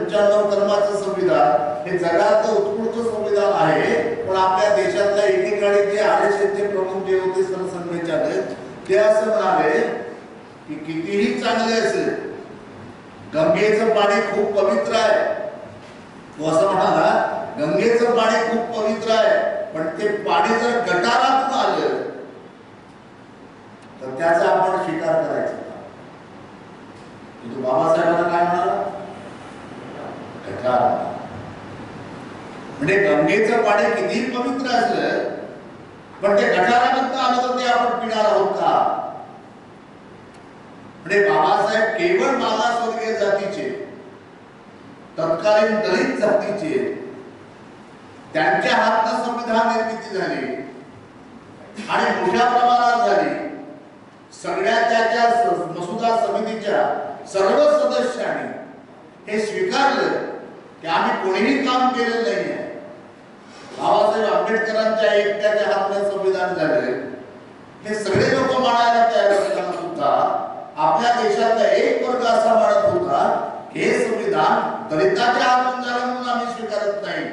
1995 कर्माचं संविधान हे जगातलं उत्कृष्ट संविधान आहे. पण आपल्या देशातल्या एकेकाळी जे RSSचे प्रमुख जे होते सरसंघचालक ते असं म्हणाले की कितीही चांगले असेल, गंगेचं पाणी खूप पवित्र आहे. तो असं म्हणाला, गंगेचं पाणी खूप पवित्र आहे, पण ते पाणी जर गटारातून आलं तर त्याचा आपण स्वीकार करायचा. तो बाबासाहेबांना काय म्हणाला? गटार. म्हणजे गंगेचं पाणी कितीही पवित्र असलं पण ते गटारातून आलं तर ते आपण पिणार आहोत का? म्हणजे बाबासाहेब केवळ मागासवर्गीय जातीचे, तत्कालीन दलित जातीचे, त्यांच्या हातनं संविधान निर्मिती झाली आणि मोठ्या प्रमाणात झाली. सगळ्या त्याच्या मसुदा समितीच्या सर्व सदस्यांनी हे स्वीकारलं की आम्ही कोणीही काम केलेलं नाहीये. बाबासाहेब आंबेडकरांच्या एकट्याच्या हातनं संविधान झालं हे सगळे लोक मानायला तयार असताना सुद्धा आपल्या देशातला एक वर्ग असा म्हणत होता हे संविधान दलिताच्या हातून झालं म्हणून आम्ही स्वीकारत नाही.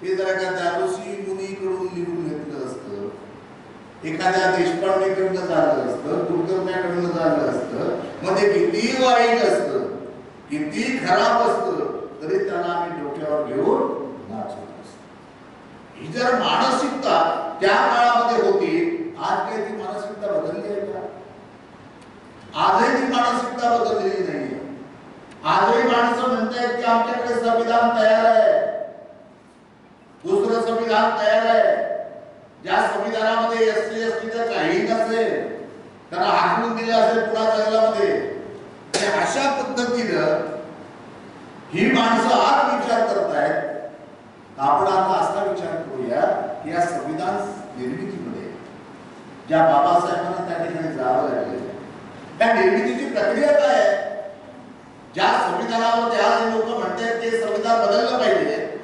हे जरा का त्या ऋषी मुनीकडून लिहून घेतलं असतं, एखाद्या देशपांडेकडनं झालं असतं, कुलकर्ण्याकडनं झालं असतं, मग ते किती वाईट असतं, किती खराब असतं, तरी त्याला आम्ही डोक्यावर घेऊन नाचत असतो. ही जर मानसिकता त्या काळामध्ये होती, आज काही ती मानसिकता बदलली आहे का? आजही ती मानसिकता बदललेली नाहीये. आजही माणसं म्हणतायत की आमच्याकडे संविधान तयार आहे, दुसरं संविधान तयार आहे, ज्या संविधानामध्ये SC STचं काही नसेल, त्यांना हाकलून दिलं असेल पुन्हा जंगलामध्ये. अशा पद्धतीनं ही माणसं आज विचार करतायत. आपण आता असा विचार करूया की या संविधान निर्मितीमध्ये ज्या बाबासाहेबांना त्या ठिकाणी जावं लागलं, त्या निर्मितीची प्रक्रिया काय आहे? ज्या संविधानावर आज लोक म्हणतात की संविधान बदललं पाहिजे,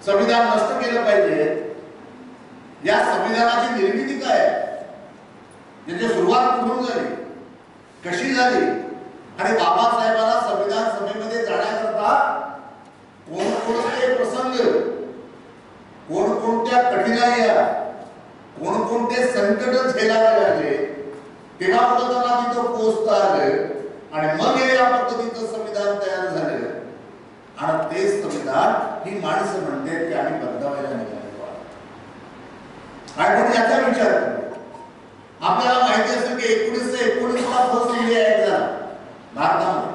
संविधान नष्ट केलं पाहिजे, या संविधानाची निर्मिती काय आहे? याची सुरुवात कुठून झाली, कशी झाली, आणि बाबासाहेबांना संविधान सभेमध्ये जाण्याकरता कोणकोणते प्रसंग, कोणकोणत्या कठीणाया, कोणकोणते संकट झेलावे लागले, तेव्हा त्यांना तिथं पोहोचता आलं आणि मग या पद्धतीचं संविधान तयार झालं. आणि ते संविधान ही माणसं म्हणते की आम्ही बदलावायला निघालो. आपण याचा विचार करू. आपल्याला माहिती असेल की 1919 ला फर्स्ट इंडिया ऍक्ट झाला भारतामध्ये.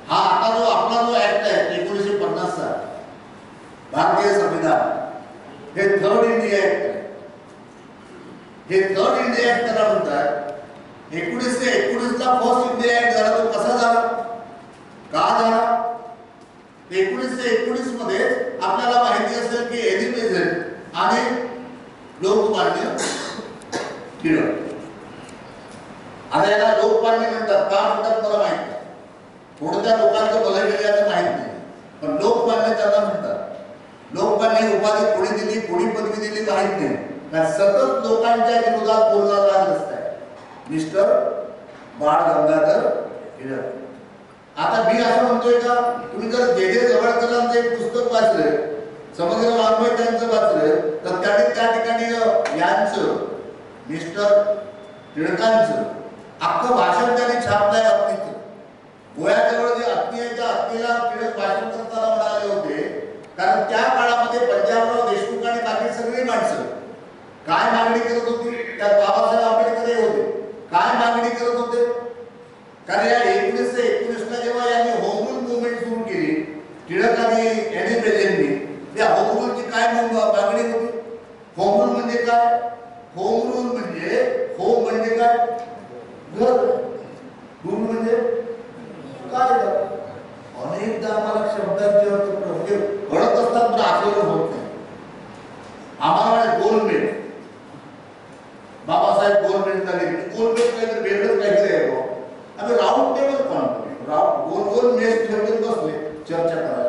हा आता जो आपला जो ऍक्ट आहे 1950 चा भारतीय संविधान, हे थर्ड इंडिया ऍक्ट आहे. हे थर्ड इंडिया ऍक्ट त्याला म्हणतात. 1919 ला फर्स्ट इंडिया ऍक्ट झाला. तो कसा झाला, का झाला? 1919 मध्ये आपल्याला माहिती असेल की एलिमिनेशन आणि लोकमान्य टिळक, आता याला लोकमान्य म्हणतात. का म्हणतात मला माहित नाही, कोणत्या लोकांचं भलं केल्याचं माहित नाही, पण लोकमान्य त्यांना म्हणतात. लोकमान्य उपाधी कोणी दिली, कोणी पदवी दिली माहित नाही, कारण सतत लोकांच्या विरोधात बोलणारा असताय मिस्टर बाळ गंगाधर टिळक. आता मी असं म्हणतोय का, तुम्ही जर जे जवळकरांचं एक पुस्तक वाचलं, समग्र वाङ्मय त्यांचं वाचलं, तर त्या ठिकाणी यांचं मिस्टर टिळकांचं अख्खं भाषण त्यांनी छापलंय. अत्नीचं गोव्याजवळ जे अत्नी आहे त्या अत्नीला टिळक भाषण करताना म्हणाले होते, कारण त्या काळामध्ये पंजाबराव देशमुख आणि बाकी सगळी माणसं काय मागणी करत होती, त्यात बाबासाहेब आंबेडकर होते. काय मागणी करत होते? कारण या 1919 ला जेव्हा यांनी होम रूल मुवमेंट सुरू केली, टिळक आणि एनी बेझंटनी, त्या होम रूलची काय मागणी होती? होम रूल म्हणजे काय? होम रूल म्हणजे, होम म्हणजे काय? घर. रूल म्हणजे काय? अनेकदा आम्हाला शब्दांचे अर्थ कळत असतात पण आकलन होत नाही. आम्हाला गोलमेज, बाबासाहेब गोलमेज झाले, गोलमेज काहीतरी वेगळंच काहीतरी आहे. आम्ही राऊंड टेबल कॉन्फ्रेन्स, गोल गोल मेज ठेवून बसले चर्चा करायला,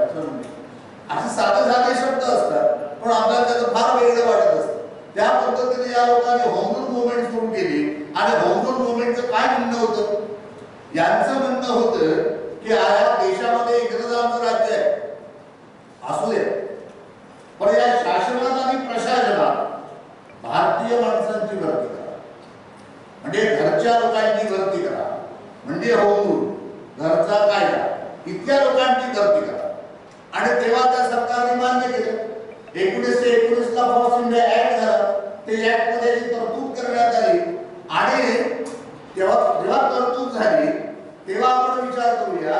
असे साधे साधे शब्द असतात पण आपल्याला त्याचं फार वेगळं वाटत असतं. त्या पद्धतीने या लोकांनी होम रूल मुवमेंट सुरू केली. आणि होम रूल मुवमेंटचं काय म्हणणं होतं? यांचं म्हणणं होतं की या देशामध्ये इंग्रजांचं राज्य आहे असू दे, पण या शासनात आणि प्रशासनात भारतीय माणसांची भरती करा, म्हणजे घरच्या लोकांची भरती करा, म्हणजे होऊन घरचा कायदा इतक्या लोकांची भरती करा. आणि तेव्हा त्या सरकारने मान्य केलं. 1919 ला फॉर्स इंडिया ऍक्ट झाला. ते ऍक्ट मध्ये तरतूद करण्यात आली आणि तेव्हा जेव्हा तरतूद झाली तेव्हा आपण विचार करूया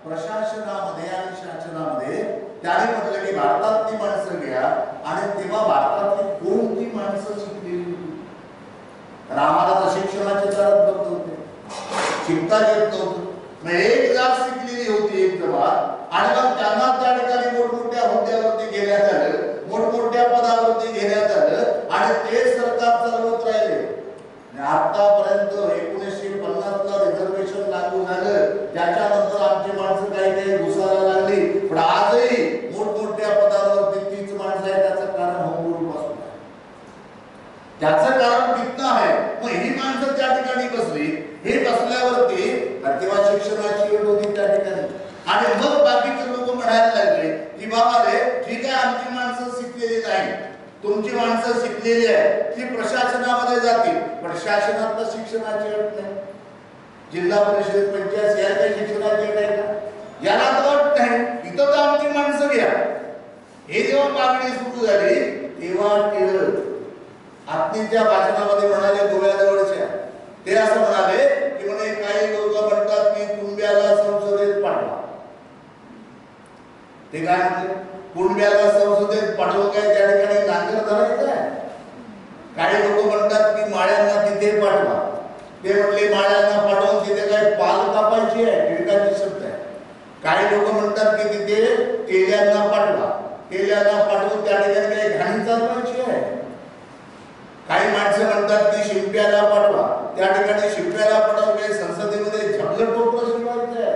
प्रशासनामध्ये आणि शासनामध्ये त्याने म्हटलं की भारतातली माणसं घ्या. आणि तेव्हा भारतातली कोणती माणसं शिकलेली होती? तर आम्हाला शिक्षणाचे चालत बघत होते, शिकता येत नव्हतं. मग एक जात शिकलेली होती एक जमात, आणि मग त्यांना त्या ठिकाणी मोठमोठ्या हुद्द्यावरती घेण्यात आलं, मोठमोठ्या पदावरती घेण्यात आलं आणि ते सरकार चालवत राहिले. आतापर्यंत 1950 ला रिझर्वेशन लागू झालं, त्याच्यानंतर आमची माणसं काही काही घुसायला लागली, पण आजही मोठमोठ्या पदावरती तीच माणसं आहे. त्याचं कारण होमरूल पासून आहे, त्याचं कारण तिथनं आहे. मग ही माणसं त्या ठिकाणी बसली, हे बसल्यावरती तेव्हा शिक्षणाची एवढ होती त्या ठिकाणी. आणि मग बाकीचे लोक म्हणायला लागले की बाबा रे ठीक आहे, आमची माणसं शिकलेली नाही, तुमची माणसं शिकलेली आहे, ती प्रशासनामध्ये जातील, पण शासनात शिक्षणाची अट नाही. जिल्हा परिषद पंचायत या काही शिक्षणाची अट आहे का? याला तर अट नाही. इथं तर आमची माणसं घ्या. हे जेव्हा मागणी सुरू झाली तेव्हा टिळक आत्मीच्या भाषणामध्ये म्हणाले, गोव्याजवळच्या ते असं म्हणाले की म्हणे काही लोक म्हणतात की कुणब्याला संसदेत पाठवा. ते काय म्हणते? कुणब्याला संसदेत पाठवू काय? त्या ठिकाणी नांगर धरायचं आहे. काही लोक म्हणतात की माळ्यांना तिथे पाठवा. ते म्हटले माळ्यांना पाठवून तिथे काय पाल कापायची आहे, टिळकाची शब्द आहे. काही लोक म्हणतात की तिथे केल्यांना पाठवा. केल्यांना पाठवून त्या ठिकाणी काही घाणी चालवायची आहे. काही माणसं म्हणतात की शिंप्याला पाठवा. त्या ठिकाणी शिंप्याला पाठवून काही संसदेमध्ये झगलं टोपलं शिवायचं आहे.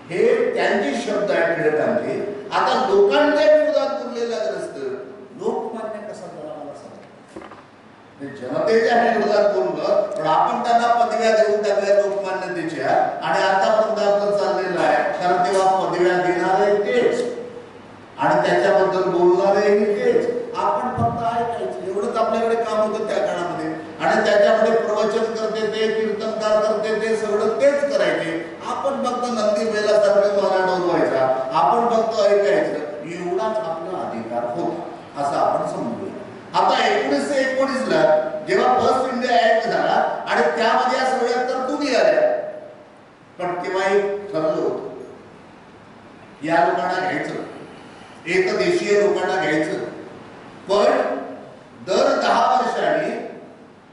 हे त्यांचे शब्द आहेत टिळकांचे. आता लोकांच्या विरोधात बोललेला ग्रस्त लोकमान्य कसा झाला मला सांगा. जनतेच्या विरोधात बोललं, पण आपण त्यांना पदव्या देऊन टाकल्या लोकमान्यतेच्या, आणि आतापर्यंत आपलं चाललेलं आहे. कारण तेव्हा पदव्या देणारे तेच आणि त्याच्याबद्दल बोलणारेही तेच. आपण फक्त ऐकायचं एवढंच आपल्याकडे काम होतं त्या काळामध्ये. आणि त्याच्यामध्ये प्रवचन करते ते, कीर्तनकार करते ते, सगळं तेच करायचे. आपण फक्त नंदी बैलासारखं मला डोलवायचा, आपण फक्त ऐकायचं, एवढाच आपला अधिकार होता असं आपण समजूया. आता 1919 ला जेव्हा फर्स्ट इंडिया ऍक्ट झाला आणि त्यामध्ये या सगळ्या तरतुदी आल्या, पण तेव्हा एक ठरलं होतं, या लोकांना घ्यायचं, एक देशीय लोकांना घ्यायचं, पण दर 10 वर्षांनी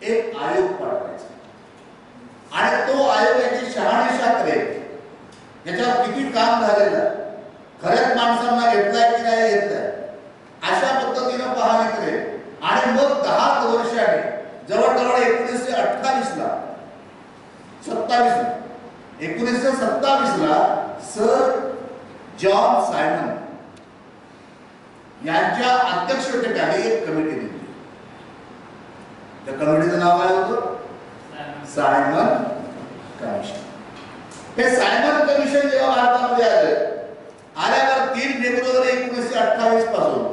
एक आयोग पाठवायचा आणि तो आयोग याची शहानिशा करेल, याच्यावर किती काम झालेलं, खऱ्याच माणसांना घेतलाय की नाही घेतलाय, अशा पद्धतीनं पाहणी करेल. आणि मग 10 वर्षांनी जवळजवळ 1927 ला सर जॉन सायमन यांच्या अध्यक्षतेखाली एक कमिटी नेमली. त्या कमिटीचं नाव काय होतं? Simon commission. हे सायमन कमिशन जेव्हा भारतामध्ये आल्यावर 3 फेब्रुवारी 1928 पासून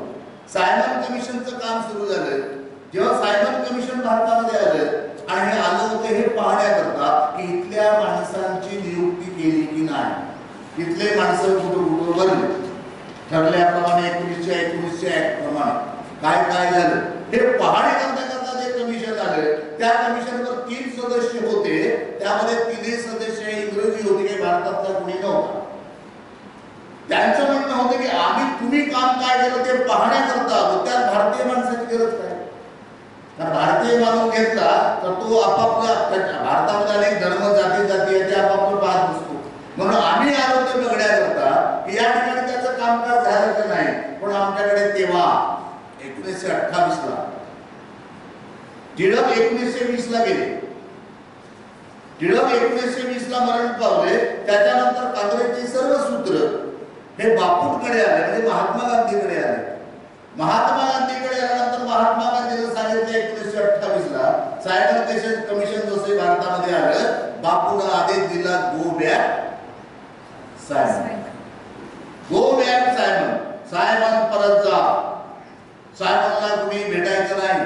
सायमन कमिशनचं काम सुरू झालं. जेव्हा सायमन कमिशन भारतामध्ये आलं आणि हे आलं होतं हे पाहण्याकरता की इथल्या माणसांची नियुक्ती केली की नाही, इथले माणसं कुठं भरले, ठरल्याप्रमाणे 1919 ऍक्ट प्रमाणे काय काय झालं हे पाहणी करण्याकरता जे कमिशन आलं. त्या कमिशनवर 3 सदस्य होते. त्यामध्ये 3 सदस्य इंग्रजी होते, काही भारतातला कोणी नव्हता. त्यांचं म्हणणं होतं की तुम्ही काम काय केलं ते पाहण्याकरता त्यात भारतीय माणसाची गरज काय. कारण भारतीय माणूस घेतला तर तो आपापला, भारतामध्ये अनेक धर्म जाती याचे आपापलं पाहत असतो. म्हणून आम्ही आलो ते बघण्याकरता की या ठिकाणी त्याचं कामकाज झालं की नाही. पण आमच्याकडे तेव्हा 1928 ला टिळक 1920 ला गेले. टिळक 1920 ला मरण पावले. त्याच्यानंतर काँग्रेसचे सर्व सूत्र हे बापूंकडे आले, म्हणजे महात्मा गांधीकडे आले. महात्मा गांधीकडे आल्यानंतर महात्मा गांधीने सांगितलं 1928 ला सायमन कमिशन जसे भारतामध्ये आलं, बापूने आदेश दिला go back Simon. Go back Simon. Simon परत जा. सायमनला कुणी भेटायचं नाही,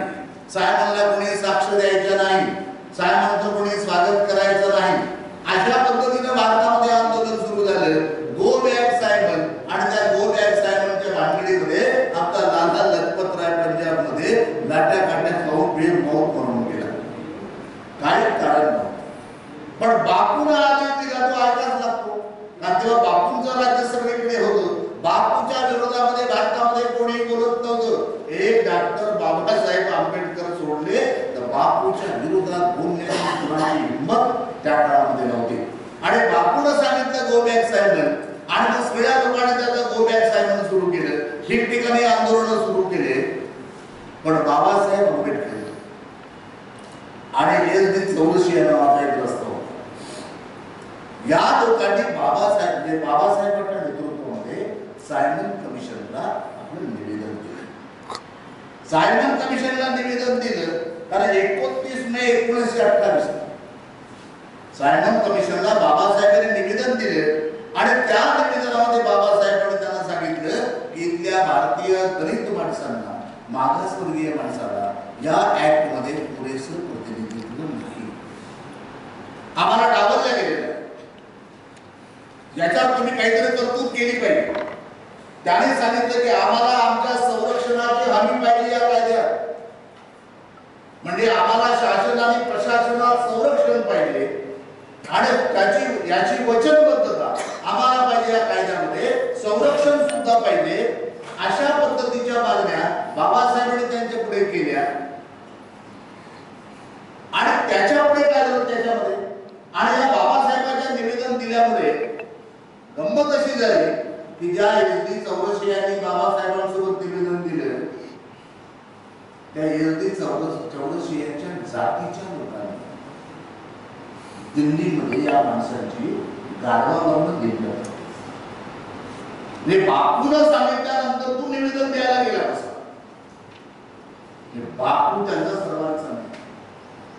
सायमनला कुणी साक्ष द्यायचं नाही, सायमनचं कुणी स्वागत करायचं नाही. अशा पद्धतीने भारतामध्ये आंदोलन सुरू झालं. Go back Simon. आणि त्या गो बॅक सायमनच्या भानगडीमध्ये आपला लाला लजपतराय पंजाबमध्ये लाट्या काट्या खाऊन बेमौत म्हणून गेला. काय कारण नव्हतं. पण बापूला आदेश दिला तो ऐकाच लागतो. कारण तेव्हा बापूंचं राज्य सगळीकडे होतं. बापूच्या विरोधामध्ये भारतामध्ये कोणी बोलत नव्हतं. एक डॉक्टर बाबासाहेब आंबेडकर सोडले तर बापूच्या विरोधात बोलण्याची कुणाची हिंमत त्या काळामध्ये नव्हती. आणि बापूने सांगितलं गो बॅक सायमन. आणि मग सगळ्या लोकांनी त्याचं गो बॅक सायमन सुरू केलं. ठिकठिकाणी आंदोलन सुरू केले. पण बाबासाहेब आंबेडकर आणि एस.डी. चौरसिया नावाचा एक रस्ता होता. या लोकांनी बाबासाहेबांच्या नेतृत्वामध्ये सायमन कमिशनला आपलं निवेदन दिलं. सायमन कमिशनला निवेदन दिलं कारण 29 मे 1928 सायमन कमिशनला बाबासाहेबांनी निवेदन दिले. आणि त्या निवेदनामध्ये बाबासाहेबांनी त्यांना सांगितलं की इथल्या भारतीय दलित माणसांना, मागासवर्गीय माणसाला या ऍक्ट मध्ये पुरेसं प्रतिनिधित्व नाही. आम्हाला डावललं गेलेलं आहे. याच्यावर तुम्ही काहीतरी तरतूद केली पाहिजे. त्याने सांगितलं की आम्हाला आमच्या संरक्षणाची हमी पाहिजे या कायद्यात. म्हणजे आम्हाला शासन आणि प्रशासनात संरक्षण पाहिजे आणि याची वचनबद्धता आम्हाला पाहिजे. या कायद्यामध्ये संरक्षण सुद्धा पाहिजे. अशा पद्धतीच्या मागण्या बाबासाहेबांनी त्यांच्या पुढे केल्या. आणि त्याच्या पुढे काय झालं त्याच्यामध्ये. आणि या बाबासाहेबांच्या निवेदन दिल्यामुळे गंमत अशी झाली की ज्या एस.डी. चौरसियांनी बाबासाहेबांसोबत निवेदन दिलं त्या एस.डी. चौरसियांच्या जातीच्या लोकांनी दिल्लीमध्ये या माणसांची गाढवावरून घेतलं. बापूला सांगितल्यानंतर तू निवेदन द्यायला गेला कसा. बापू त्यांचा सर्वांचा नाही.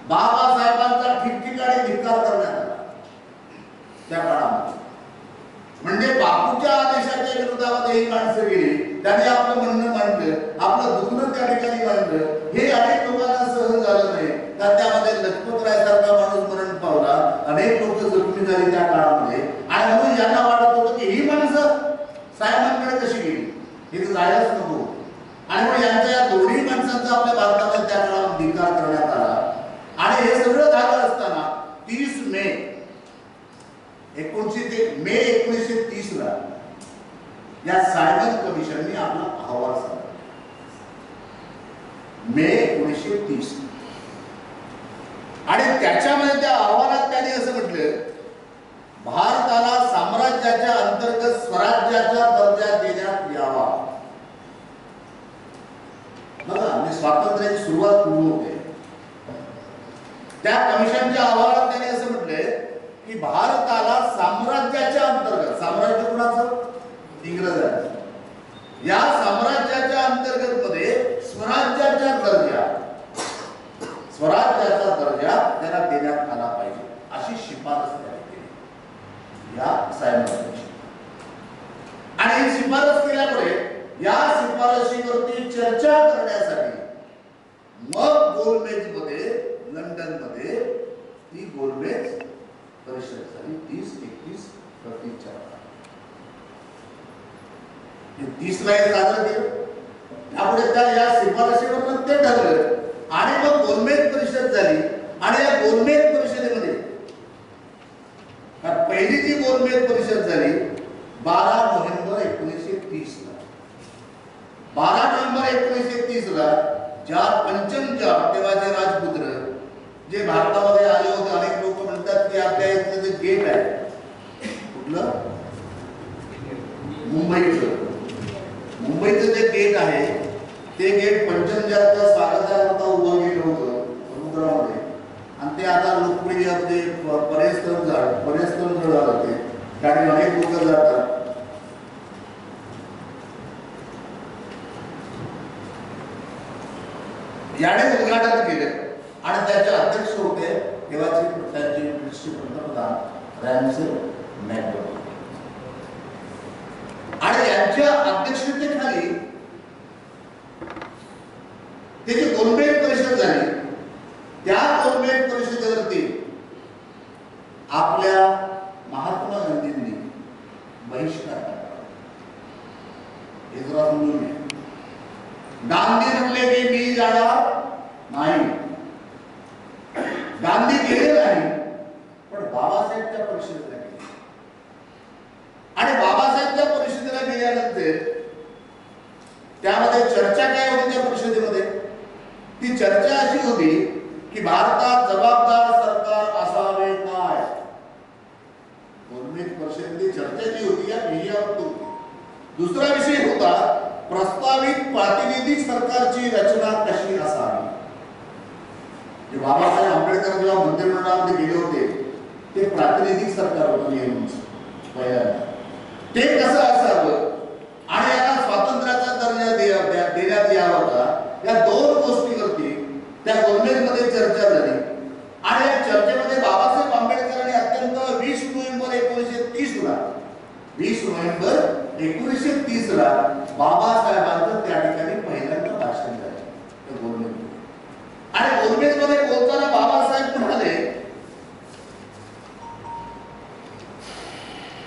बाबासाहेबांचा ठिकठिकाणी धिक्कार करण्यात आला त्या काळामध्ये. म्हणजे बापूच्या आदेशाच्या विरोधामध्ये ही माणसं गेली. त्यांनी आपलं म्हणणं मांडलं, आपलं दुखणं त्या ठिकाणी मांडलं. हे अनेक लोकांना सहन झालं नाही. तर त्यामध्ये लजपतराय सारखा माणूस मरण पावला. अनेक लोक जखमी झाली त्या काळामध्ये. आणि म्हणून यांना वाटत होतं की ही माणसं सायमनकडे कशी गेली, हे तर जायलाच नको. आणि मग यांच्या या दोन्ही माणसांचा आपल्या भारतामध्ये त्या काळात धिक्कार करण्यात आला. आणि हे सगळं झालं असताना 30 मे 1930 ला या सायमन कमिशनने आपला अहवाल सादर मे 1930. आणि त्याच्यामध्ये त्या अहवालात त्यांनी असं म्हटलं, भारताला साम्राज्याच्या अंतर्गत स्वराज्याचा दर्जा देण्यात यावा. बघा, मी स्वातंत्र्याची सुरुवात पूर्ण होते. त्या कमिशनच्या अहवालात त्यांनी असं म्हटलंय की भारताला साम्राज्याच्या अंतर्गत, साम्राज्य कुणाचं, इंग्रजांचं, या साम्राज्याच्या अंतर्गत मध्ये स्वराज्याचा दर्जा त्यांना देण्यात आला पाहिजे अशी शिफारस त्यांनी केली या सायमन कमिशन. आणि ही शिफारस केल्यामुळे या शिफारशीवरती चर्चा करण्यासाठी मग गोलमेज मध्ये, लंडन मध्ये ती गोलमेज परिषद झाली 30-31 प्रतीच्या. 30 ला सादर केलं. त्यापुढे त्या या शिफारशीवर ते ठरलं. आणि मग गोलमेज परिषद झाली. आणि या गोलमेज परिषदेमध्ये पहिली जी गोलमेज परिषद झाली 12 नोव्हेंबर 1930 ला. 12 नोव्हेंबर 1930 ला ज्या पंचमच्या तेव्हाचे राजपुत्र जे भारतामध्ये आले होते. अनेक लोक म्हणतात की आपल्या इथलं जे गेट आहे कुठलं, मुंबईचं जे गेट आहे ते गेट पंचमच्या स्वागताकरता उभं केलं होतं समुद्रामध्ये. आणि ते आता लोकप्रिय ते पर्यटन स्थळ झालं. ते त्याने अनेक लोक जातात. याने उद्घाटन केलं आणि त्याचे अध्यक्ष होते तेव्हाचे त्यांचे ब्रिटिश पंतप्रधान रॅमसे मॅकडोनाल्ड. आपल्या महात्मा गांधींनी बहिष्कार टाकला. हे जरा समजून घ्या. गांधी म्हणले की मी जाणार नाही. गांधी गेले नाही, पण बाबासाहेबच्या परिषदेला गेले. आणि बाबासाहेबच्या परिषदेला गेल्यानंतर त्यामध्ये चर्चा काय होती त्या परिषदेमध्ये? ती चर्चा अशी होती की भारतात जबाबदार सरकार असावे काय. गोलमेज परिषदेची चर्चा जी होती या विषयावर होती. दुसरा विषय होता प्रस्तावित प्रातिनिधिक सरकारची रचना कशी असावी. बाबासाहेब आंबेडकर जेव्हा मंत्रिमंडळामध्ये गेले होते ते प्रातिनिधिक सरकार होतं पहिल्यांदा. ते कसं असावं आणि याला स्वातंत्र्याचा दर्जा देण्यात यावा का, या दोन गोष्टीवरती त्या गोलमेजमध्ये चर्चा झाली. आणि या चर्चेमध्ये बाबासाहेब आंबेडकरांनी अत्यंत 20 नोव्हेंबर 1930 ला बाबासाहेबांचं त्या ठिकाणी पहिल्यांदा भाषण झालं त्या गोलमेजमध्ये. आणि गोलमेजमध्ये बोलताना बाबासाहेब म्हणाले,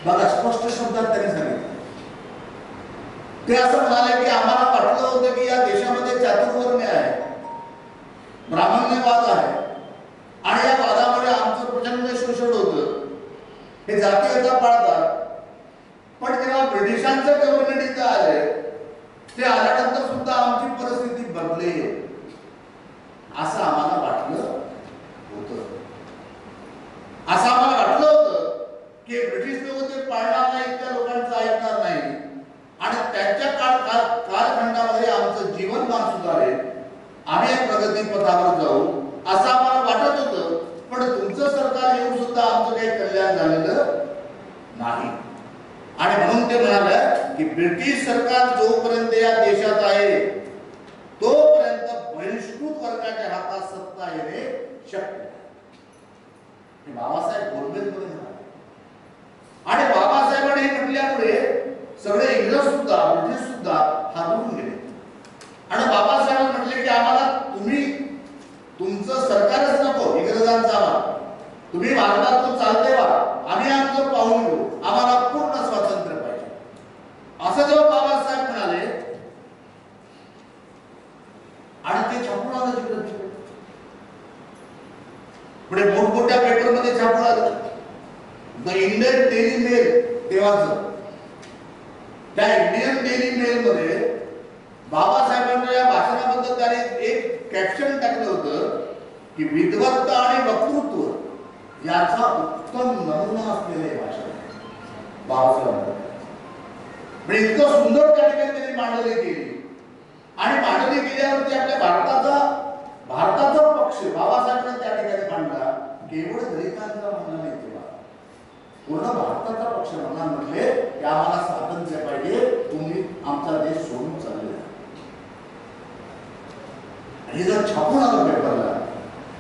बघा स्पष्ट शब्दात त्यांनी सांगितलं, ते असं म्हणाले की आम्हाला वाटलं होतं की या देशामध्ये चातुर्वर्ण्य आहे, ब्राह्मण्यवाद आहे आणि या वादामुळे आमचं प्रचंड शोषण होतं, हे जातीयता पाळतात. पण जेव्हा ब्रिटिशांचं गव्हर्नमेंट इथं आले, ते आल्यानंतर सुद्धा आमची परिस्थिती बदलेल असं आम्हाला वाटलं होतं. असं आम्हाला वाटलं होतं की ब्रिटिश लोक ते पाळणार नाही, त्या लोकांचं ऐकणार नाही आणि त्यांच्या कालखंडामध्ये आमचं जीवनमान सुधारेल, आम्ही प्रगती पथावर जाऊ असं आम्हाला वाटत होतं. पण तुमचं सरकार येऊन सुद्धा आमचं काही कल्याण झालेलं नाही. आणि म्हणून ते म्हणाले की ब्रिटिश सरकार जोपर्यंत या देशात आहे तोपर्यंत बहिष्कृत वर्गाच्या हातात सत्ता येणे शक्य आहे. बाबासाहेब गोलमेजमध्ये म्हणाले. आणि बाबासाहेबांनी हे म्हटल्यामुळे सगळे इंग्रज सुद्धा ब्रिटिश सुद्धा हादरून गेले. आणि बाबासाहेब म्हटले की आम्हाला तुम्ही तुमचं सरकारच नको, इंग्रजांचा आम्हाला, तुम्ही भारतातून चालते वा, आम्ही आमचं पाहून घेऊ, आम्हाला पूर्ण स्वातंत्र्य पाहिजे असं जेव्हा बाबासाहेब म्हणाले. आणि ते छापून आलं तिकडे, पुढे मोठमोठ्या पेपरमध्ये छापून आलं. द इंडियन डेली मेल तेव्हाच, त्या इंडियन डेली मेल मध्ये बाबासाहेबांच्या या भाषणाबद्दल त्याने एक कॅप्शन टाकलं होतं की विद्वत्ता आणि वक्तृत्व याचा उत्तम नमुना असलेले भाषण बाबासाहेब. म्हणजे इतकं सुंदर त्या ठिकाणी त्यांनी मांडणी केली. आणि मांडणी केल्यावरती आपल्या भारताचा पक्ष बाबासाहेबांना त्या ठिकाणी मांडला. केवळ दलितांचा म्हणणं नाही, तेव्हा पूर्ण भारताचा पक्ष म्हणणार म्हटले की आम्हाला स्वातंत्र्य पाहिजे, तुम्ही आमचा देश सोडून चालले. हे जर छापून आलं पेपरला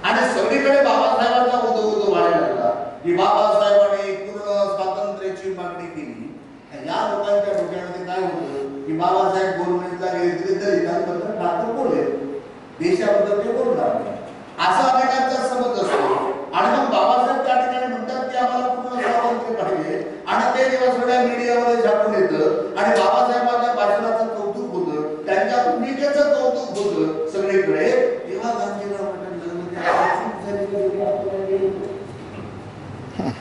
आणि सगळीकडे बाबासाहेबांचा उदो वाढायला लागला की बाबासाहेबांनी पूर्ण स्वातंत्र्याची मागणी केली. या लोकांच्या डोक्यामध्ये काय होतं की बाबासाहेब गोलमेजला गेले तरी दलितांबद्दल फार बोलले, देशाबद्दल ते बोलणार नाही असा अनेकांचा समज असतो. आणि मग बाबासाहेब त्या ठिकाणी म्हणतात की आम्हाला पूर्ण स्वातंत्र्य पाहिजे. आणि ते जेव्हा सगळ्या मीडियामध्ये छापून येतं आणि बाबासाहेबांच्या भाषणाचं कौतुक होतं, त्यांच्या भूमिकेचं कौतुक होतं सगळीकडे, तेव्हा गांधीला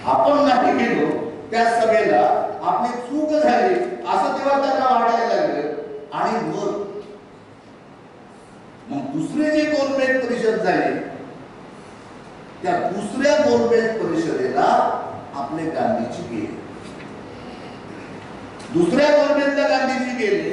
आपण नाही गेलो त्या सभेला, आपली चूक झाली असं तेव्हा त्यांना वाटायला लागलं. आणि मग दुसरी जी गोलमेज परिषद झाली, त्या दुसऱ्या गोलमेज परिषदेला आपले गांधीजी गेले. दुसऱ्या गोलमेजला गांधीजी गेले